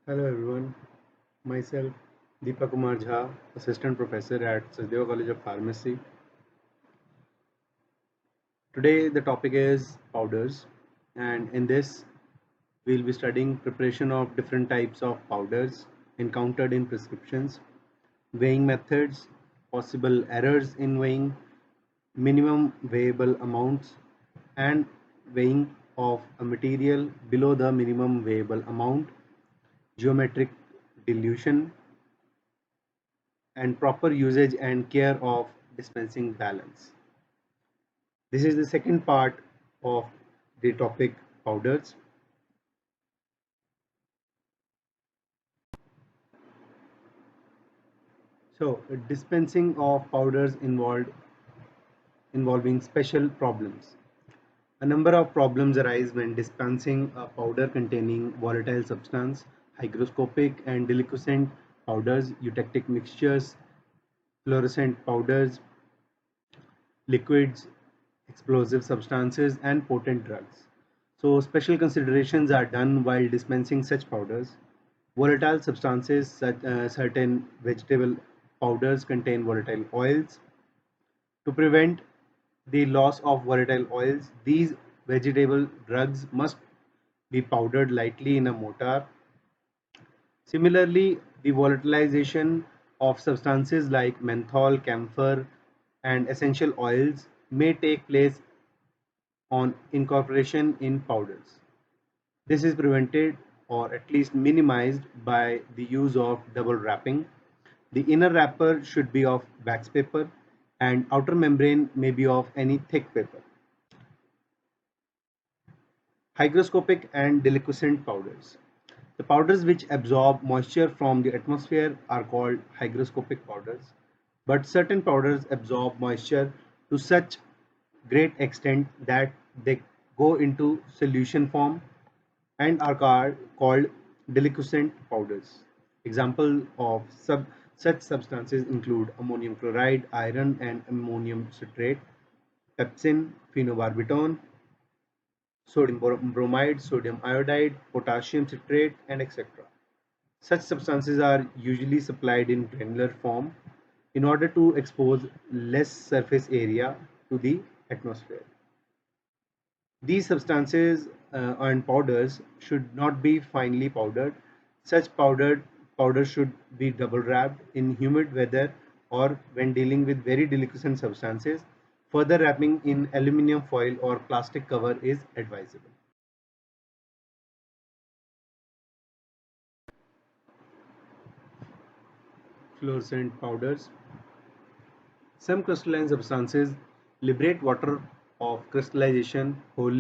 Hello everyone, myself Deepak Kumar Jha, Assistant Professor at Sachdeva College of Pharmacy. Today the topic is powders, and in this we'll be studying preparation of different types of powders encountered in prescriptions, weighing methods, possible errors in weighing, minimum weighable amounts, and weighing of a material below the minimum weighable amount, geometric dilution, and proper usage and care of dispensing balance. This is the second part of the topic powders. So, dispensing of powders involving special problems. A number of problems arise when dispensing a powder containing volatile substance, hygroscopic and deliquescent powders, eutectic mixtures, fluorescent powders, liquids, explosive substances, and potent drugs. So, special considerations are done while dispensing such powders. Volatile substances, such certain vegetable powders contain volatile oils. To prevent the loss of volatile oils, these vegetable drugs must be powdered lightly in a mortar. Similarly, the volatilization of substances like menthol, camphor, and essential oils may take place on incorporation in powders. This is prevented or at least minimized by the use of double wrapping. The inner wrapper should be of wax paper and outer membrane may be of any thick paper. Hygroscopic and deliquescent powders. The powders which absorb moisture from the atmosphere are called hygroscopic powders, but certain powders absorb moisture to such great extent that they go into solution form and are called deliquescent powders. Example of such substances include ammonium chloride, iron and ammonium citrate, pepsin, phenobarbital, sodium bromide, sodium iodide, potassium citrate, and etc. Such substances are usually supplied in granular form in order to expose less surface area to the atmosphere. These substances and powders should not be finely powdered. Such powder should be double wrapped in humid weather or when dealing with very deliquescent substances. Further wrapping in aluminum foil or plastic cover is advisable. Fluorescent powders. Some crystalline substances liberate water of crystallization wholly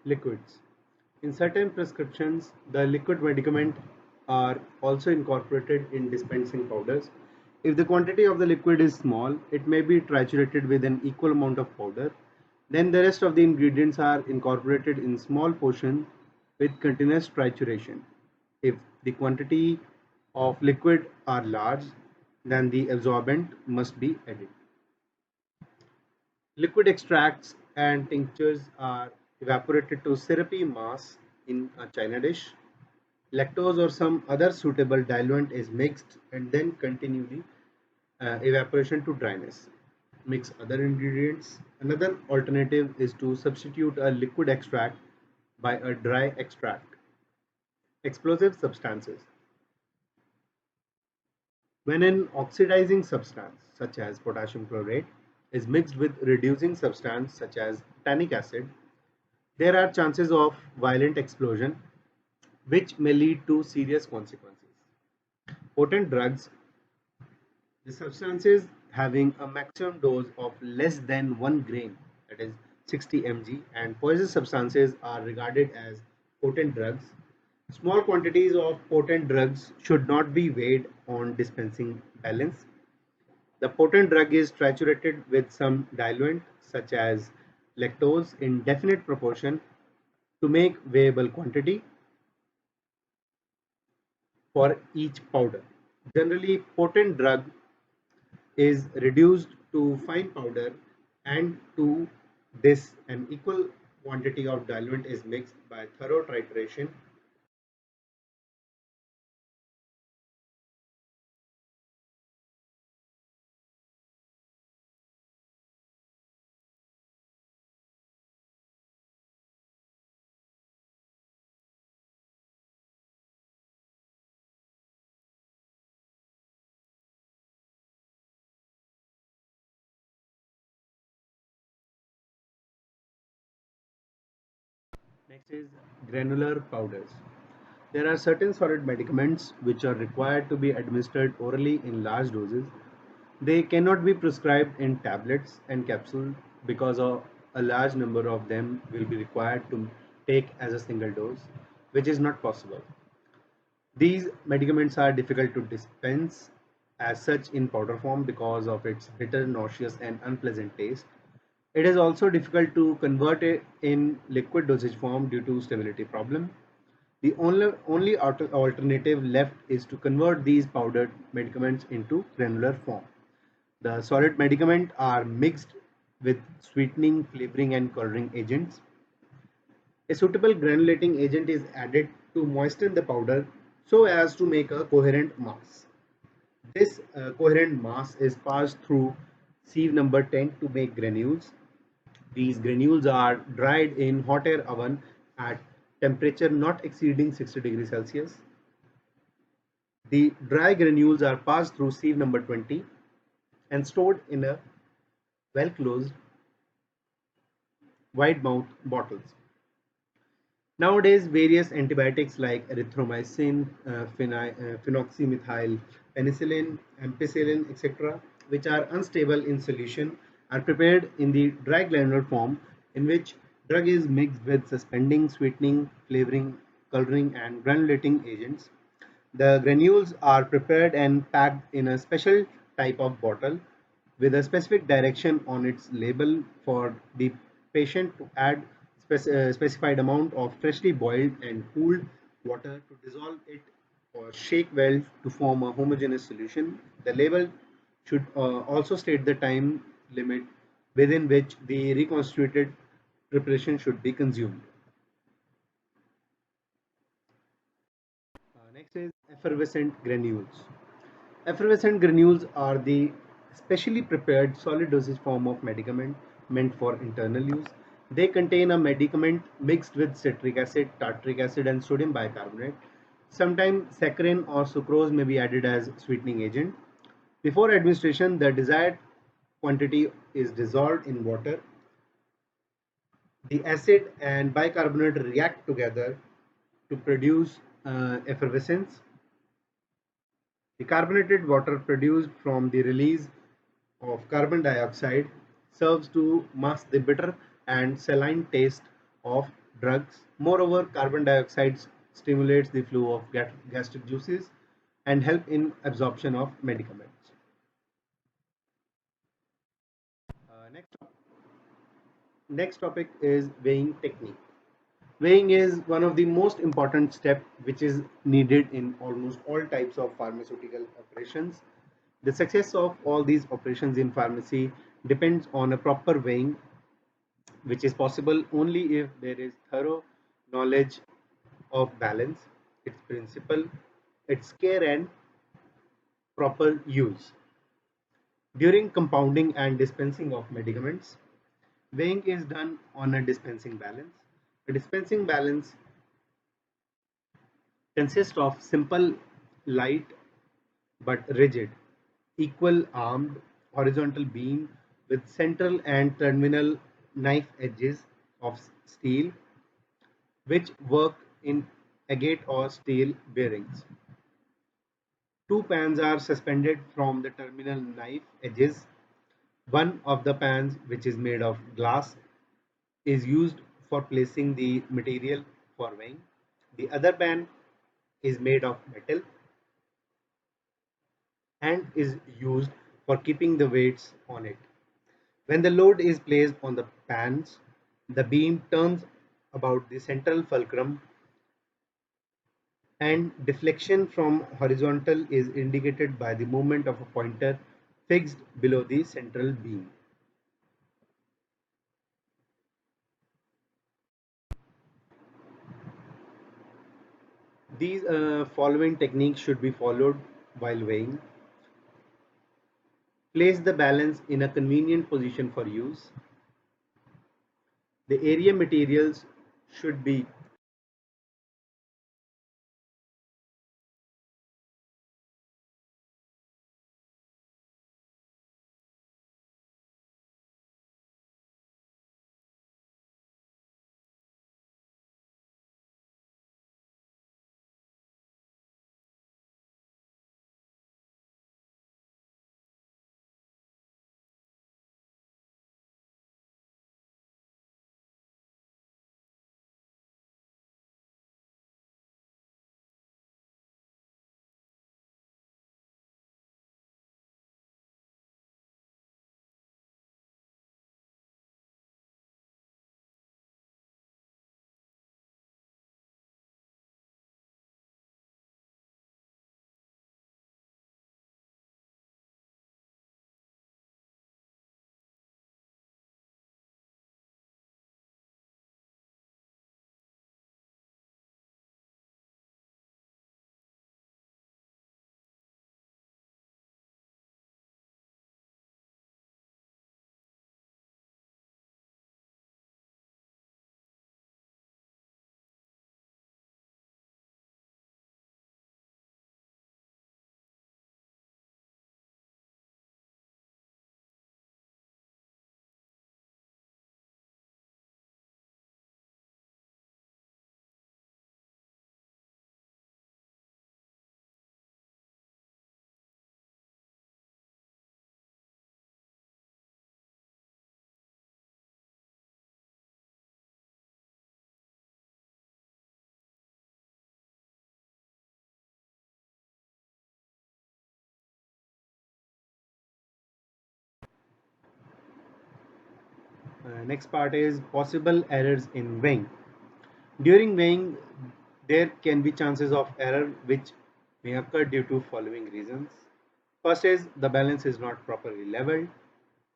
Liquids. In certain prescriptions, the liquid medicament are also incorporated in dispensing powders. If the quantity of the liquid is small, it may be triturated with an equal amount of powder. Then the rest of the ingredients are incorporated in small portions with continuous trituration. If the quantity of liquid are large, then the absorbent must be added. Liquid extracts and tinctures are evaporated to syrupy mass in a china dish. Lactose or some other suitable diluent is mixed and then continually evaporation to dryness. Mix other ingredients. Another alternative is to substitute a liquid extract by a dry extract. Explosive substances. When an oxidizing substance such as potassium chlorate is mixed with reducing substance such as tannic acid, there are chances of violent explosion which may lead to serious consequences. Potent drugs, the substances having a maximum dose of less than 1 gram, that is 60 mg, and poison substances are regarded as potent drugs. Small quantities of potent drugs should not be weighed on dispensing balance. The potent drug is triturated with some diluent such as lactose in definite proportion to make weighable quantity for each powder. Generally, potent drug is reduced to fine powder, and to this an equal quantity of diluent is mixed by thorough trituration. Next is granular powders. There are certain solid medicaments which are required to be administered orally in large doses. They cannot be prescribed in tablets and capsules because a large number of them will be required to take as a single dose, which is not possible. These medicaments are difficult to dispense as such in powder form because of its bitter, nauseous, and unpleasant taste. It is also difficult to convert it in liquid dosage form due to stability problem. The only alternative left is to convert these powdered medicaments into granular form. The solid medicament are mixed with sweetening, flavoring, and coloring agents. A suitable granulating agent is added to moisten the powder so as to make a coherent mass. This coherent mass is passed through sieve number 10 to make granules. These granules are dried in hot air oven at temperature not exceeding 60 degrees Celsius. The dry granules are passed through sieve number 20 and stored in a well closed wide mouth bottles. Nowadays, various antibiotics like erythromycin, phenoxymethyl penicillin, ampicillin, etc., which are unstable in solution, are prepared in the dry granular form, in which drug is mixed with suspending, sweetening, flavoring, coloring, and granulating agents. The granules are prepared and packed in a special type of bottle with a specific direction on its label for the patient to add specified amount of freshly boiled and cooled water to dissolve it or shake well to form a homogeneous solution. The label should also state the time limit within which the reconstituted preparation should be consumed. Next is effervescent granules. Effervescent granules are the specially prepared solid dosage form of medicament meant for internal use. They contain a medicament mixed with citric acid, tartaric acid, and sodium bicarbonate. Sometimes saccharin or sucrose may be added as sweetening agent. Before administration, the desired quantity is dissolved in water. The acid and bicarbonate react together to produce effervescence. The carbonated water produced from the release of carbon dioxide serves to mask the bitter and saline taste of drugs. Moreover, carbon dioxide stimulates the flow of gastric juices and help in absorption of medicaments. Next, next topic is weighing technique. Weighing is one of the most important steps which is needed in almost all types of pharmaceutical operations. The success of all these operations in pharmacy depends on a proper weighing, which is possible only if there is thorough knowledge of balance, its principle, its care and proper use. During compounding and dispensing of medicaments, weighing is done on a dispensing balance. A dispensing balance consists of simple, light but rigid, equal armed horizontal beam with central and terminal knife edges of steel which work in agate or steel bearings. Two pans are suspended from the terminal knife edges. One of the pans, which is made of glass, is used for placing the material for weighing. The other pan is made of metal and is used for keeping the weights on it. When the load is placed on the pans, the beam turns about the central fulcrum and deflection from horizontal is indicated by the movement of a pointer fixed below the central beam. These following techniques should be followed while weighing. Place the balance in a convenient position for use. The area materials should be next part is possible errors in weighing. During weighing, there can be chances of error which may occur due to following reasons. First is the balance is not properly leveled.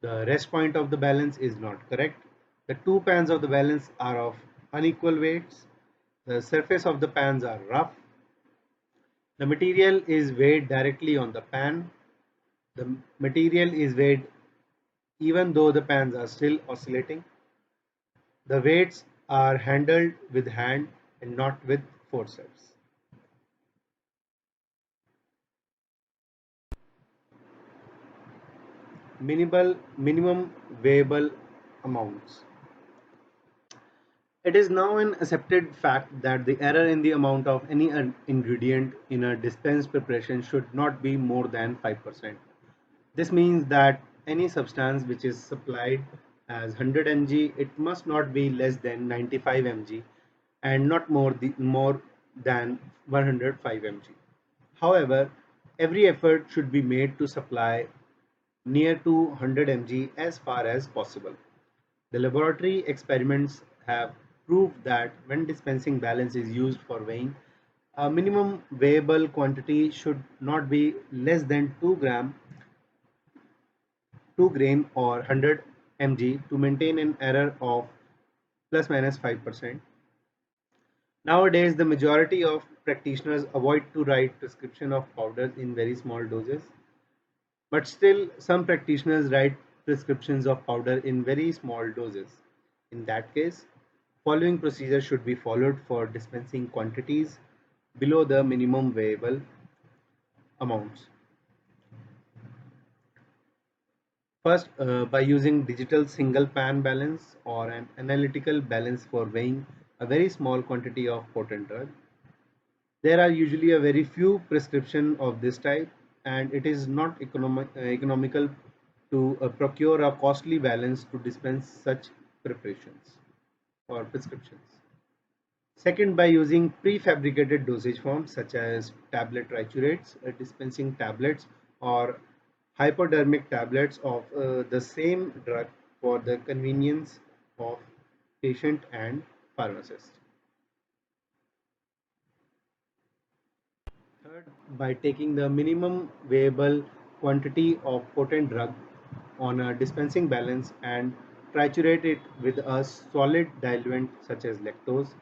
The rest point of the balance is not correct. The two pans of the balance are of unequal weights. The surface of the pans are rough. The material is weighed directly on the pan. The material is weighed even though the pans are still oscillating. The weights are handled with hand and not with forceps. Minimum weighable amounts. It is now an accepted fact that the error in the amount of any ingredient in a dispensed preparation should not be more than 5%. This means that any substance which is supplied as 100 mg, it must not be less than 95 mg and not more than 105 mg. However, every effort should be made to supply near to 100 mg as far as possible. The laboratory experiments have proved that when dispensing balance is used for weighing, a minimum weighable quantity should not be less than 2 gram or 100 mg to maintain an error of plus minus 5%. Nowadays, the majority of practitioners avoid to write prescription of powders in very small doses, but still some practitioners write prescriptions of powder in very small doses. In that case, following procedure should be followed for dispensing quantities below the minimum weighable amounts. First, by using digital single pan balance or an analytical balance for weighing a very small quantity of potent drug. There are usually a very few prescription of this type, and it is not economical to procure a costly balance to dispense such preparations or prescriptions. Second, by using prefabricated dosage forms such as tablet triturates, dispensing tablets or hypodermic tablets of the same drug for the convenience of patient and pharmacist. Third, by taking the minimum weighable quantity of potent drug on a dispensing balance and triturate it with a solid diluent such as lactose.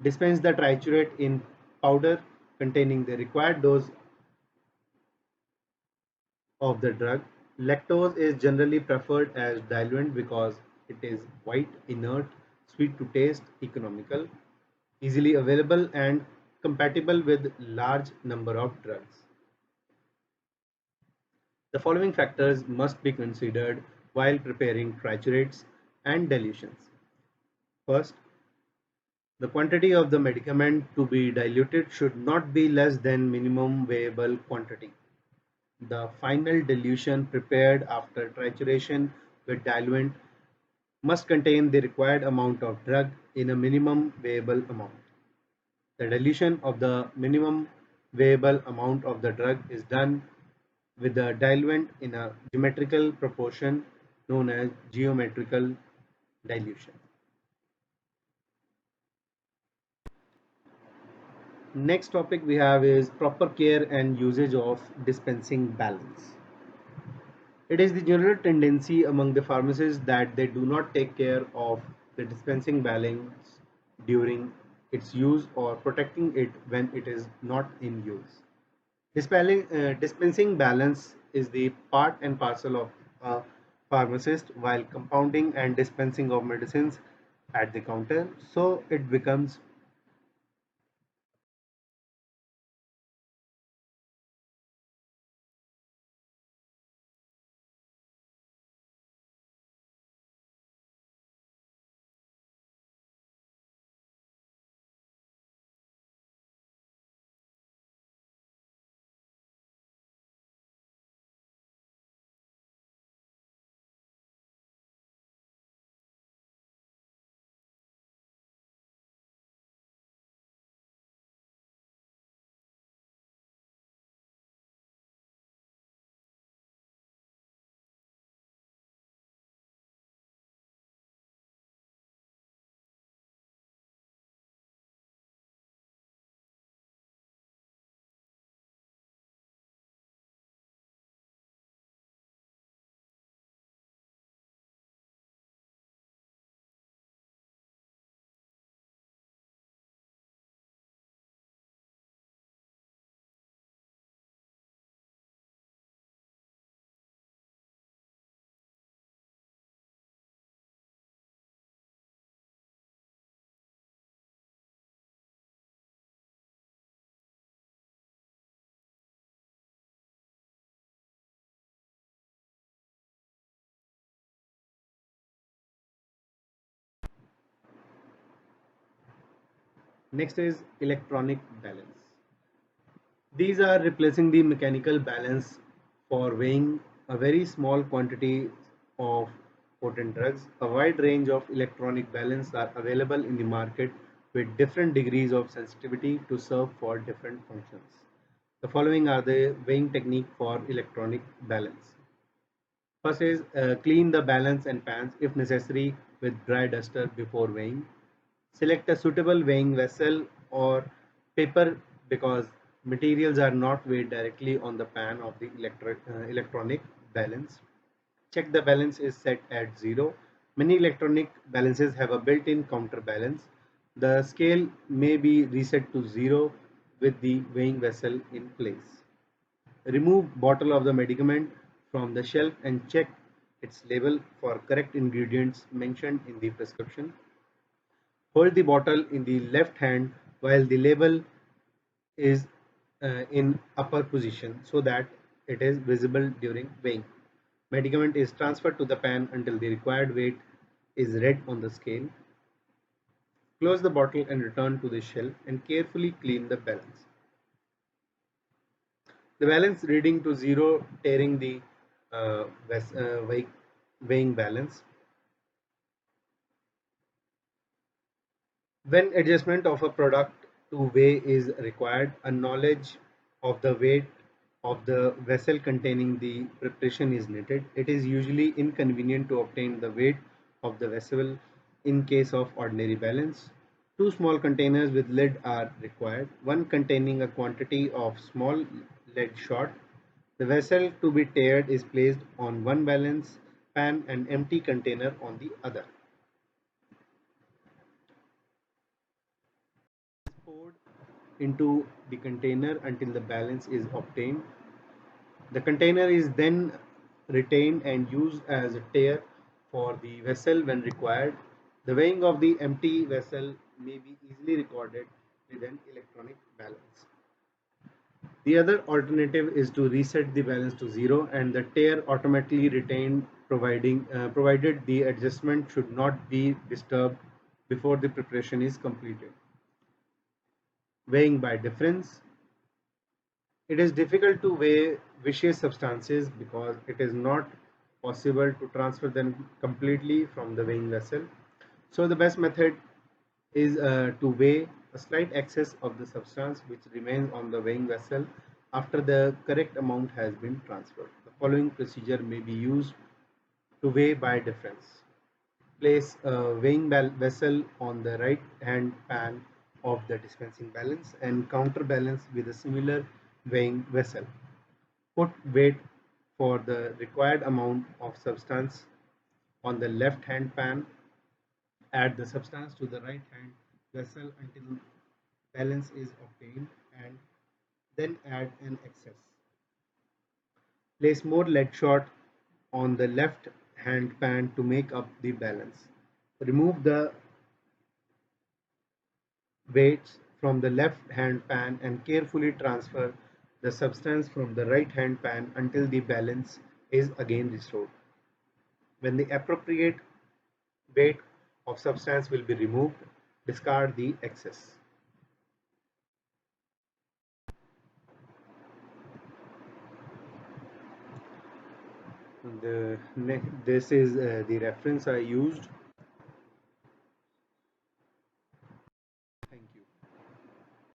Dispense the triturate in powder containing the required dose of the drug. Lactose is generally preferred as diluent because it is white, inert, sweet to taste, economical, easily available and compatible with large number of drugs. The following factors must be considered while preparing triturates and dilutions. First, the quantity of the medicament to be diluted should not be less than minimum weighable quantity. The final dilution prepared after trituration with diluent must contain the required amount of drug in a minimum weighable amount. The dilution of the minimum weighable amount of the drug is done with the diluent in a geometrical proportion known as geometrical dilution. Next topic we have is proper care and usage of dispensing balance. It is the general tendency among the pharmacists that they do not take care of the dispensing balance during its use or protecting it when it is not in use. Dispensing balance is the part and parcel of a pharmacist while compounding and dispensing of medicines at the counter. So it becomes next is electronic balance. These are replacing the mechanical balance for weighing a very small quantity of potent drugs. A wide range of electronic balance are available in the market with different degrees of sensitivity to serve for different functions. The following are the weighing technique for electronic balance. First is clean the balance and pans if necessary with dry duster before weighing. Select a suitable weighing vessel or paper because materials are not weighed directly on the pan of the electronic balance. Check the balance is set at 0. Many electronic balances have a built-in counterbalance. The scale may be reset to 0 with the weighing vessel in place. Remove bottle of the medicament from the shelf and check its label for correct ingredients mentioned in the prescription. Hold the bottle in the left hand while the label is in upper position so that it is visible during weighing. Medicament is transferred to the pan until the required weight is read on the scale. Close the bottle and return to the shelf and carefully clean the balance. The balance reading to 0 tearing the uh, weighing balance. When adjustment of a product to weigh is required, a knowledge of the weight of the vessel containing the preparation is needed. It is usually inconvenient to obtain the weight of the vessel in case of ordinary balance. Two small containers with lid are required, one containing a quantity of small lead shot. The vessel to be tiered is placed on one balance pan and empty container on the other. Poured into the container until the balance is obtained. The container is then retained and used as a tare for the vessel when required. The weighing of the empty vessel may be easily recorded with an electronic balance. The other alternative is to reset the balance to 0 and the tare automatically retained provided the adjustment should not be disturbed before the preparation is completed. Weighing by difference. It is difficult to weigh viscous substances because it is not possible to transfer them completely from the weighing vessel. So the best method is to weigh a slight excess of the substance which remains on the weighing vessel after the correct amount has been transferred. The following procedure may be used to weigh by difference. Place a weighing vessel on the right hand pan of the dispensing balance and counterbalance with a similar weighing vessel. Put weight for the required amount of substance on the left hand pan. Add the substance to the right hand vessel until balance is obtained and then add an excess. Place more lead shot on the left hand pan to make up the balance. Remove the weights from the left hand pan and carefully transfer the substance from the right hand pan until the balance is again restored. When the appropriate weight of substance will be removed, discard the excess. This is the reference I used